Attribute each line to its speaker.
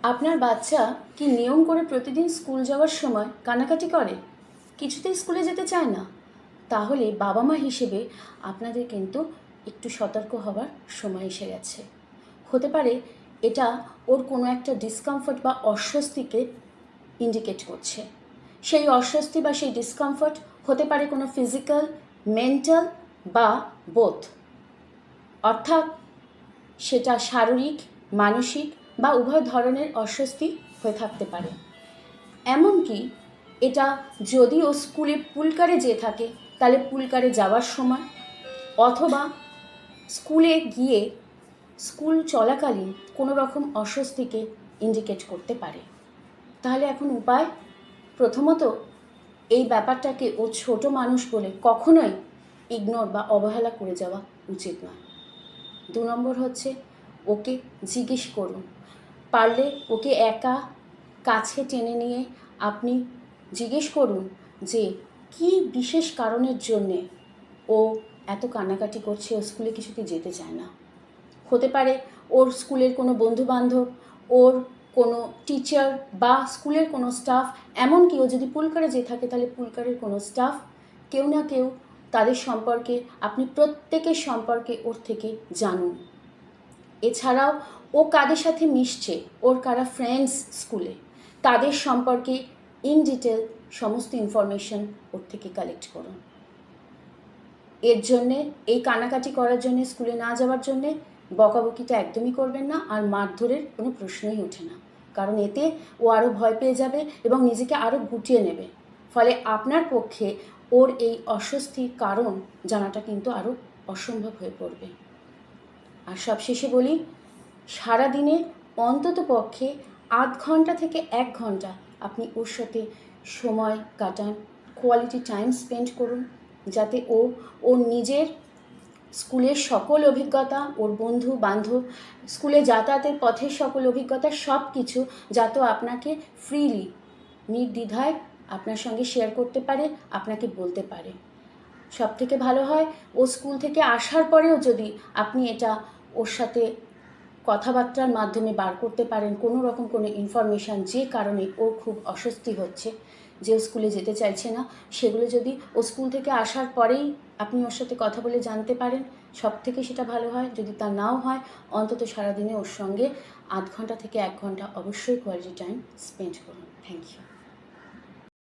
Speaker 1: আপনার বাচ্চা কি নিয়ম করে প্রতিদিন স্কুল যাওয়ার সময় কান্নাকাটি করে, কিছুতেই স্কুলে যেতে চায় না? তাহলে বাবা মা হিসেবে আপনাদের কিন্তু একটু সতর্ক হওয়ার সময় এসে গেছে। হতে পারে এটা ওর কোনো একটা ডিসকমফর্ট বা অস্বস্তিকে ইন্ডিকেট করছে। সেই অস্বস্তি বা সেই ডিসকমফর্ট হতে পারে কোনো ফিজিক্যাল, মেন্টাল বা বোথ। অর্থাৎ সেটা শারীরিক, মানসিক বা উভয় ধরনের অস্বস্তি হয়ে থাকতে পারে। এমনকি এটা যদি ও স্কুলে পুলকারে যেয়ে থাকে তাহলে পুলকারে যাওয়ার সময়, অথবা স্কুলে গিয়ে স্কুল চলাকালীন কোনো রকম অস্বস্তিকে ইন্ডিকেট করতে পারে। তাহলে এখন উপায়, প্রথমত এই ব্যাপারটাকে ও ছোট মানুষ বলে কখনোই ইগনোর বা অবহেলা করে যাওয়া উচিত নয়। 2 নম্বর হচ্ছে ওকে জিজ্ঞেস করুন, পারলে ওকে একা কাছে টেনে নিয়ে আপনি জিজ্ঞেস করুন যে কি বিশেষ কারণের জন্যে ও এত কান্নাকাটি করছে, ও স্কুলে কিছুতে যেতে চায় না। হতে পারে ওর স্কুলের কোনো বন্ধুবান্ধব, ওর কোনো টিচার বা স্কুলের কোনো স্টাফ, এমনকি ও যদি পুলকারে যেয়ে থাকে তাহলে পুলকারের কোনো স্টাফ, কেউ না কেউ তাদের সম্পর্কে আপনি প্রত্যেকের সম্পর্কে ওর থেকে জানুন। এছাড়াও ও কাদের সাথে মিশছে, ওর কারা ফ্রেন্ডস স্কুলে, তাদের সম্পর্কে ইন ডিটেল সমস্ত ইনফরমেশন ওর থেকে কালেক্ট করুন। এর জন্যে, এই কান্নাকাটি করার জন্যে, স্কুলে না যাওয়ার জন্যে বকাবকিটা একদমই করবেন না, আর মারধরের কোনো প্রশ্নই ওঠে না। কারণ এতে ও আরও ভয় পেয়ে যাবে এবং নিজেকে আরও গুটিয়ে নেবে। ফলে আপনার পক্ষে ওর এই অস্বস্তির কারণ জানাটা কিন্তু আরও অসম্ভব হয়ে পড়বে। আর সবশেষে বলি, সারাদিনে অন্তত পক্ষে আধ ঘন্টা থেকে 1 ঘন্টা আপনি ওর সাথে সময় কাটান, কোয়ালিটি টাইম স্পেন্ড করুন, যাতে ওর নিজের স্কুলের সকল অভিজ্ঞতা, ওর বন্ধু বান্ধব, স্কুলে যাতায়াতের পথের সকল অভিজ্ঞতা, সব কিছু যাতে আপনাকে ফ্রিলি, নির্দ্বিধায় আপনার সঙ্গে শেয়ার করতে পারে, আপনাকে বলতে পারে। সব থেকে ভালো হয় ও স্কুল থেকে আসার পরেও যদি আপনি এটা ওর সাথে কথাবার্তার মাধ্যমে বার করতে পারেন, কোনো রকম কোনো ইনফরমেশান যে কারণে ওর খুব অস্বস্তি হচ্ছে, যে ও স্কুলে যেতে চাইছে না, সেগুলো যদি ও স্কুল থেকে আসার পরেই আপনি ওর সাথে কথা বলে জানতে পারেন, সব থেকে সেটা ভালো হয়। যদি তা নাও হয়, অন্তত সারাদিনে ওর সঙ্গে আধ ঘন্টা থেকে 1 ঘন্টা অবশ্যই কোয়ালিটি টাইম স্পেন্ড করুন। Thank you.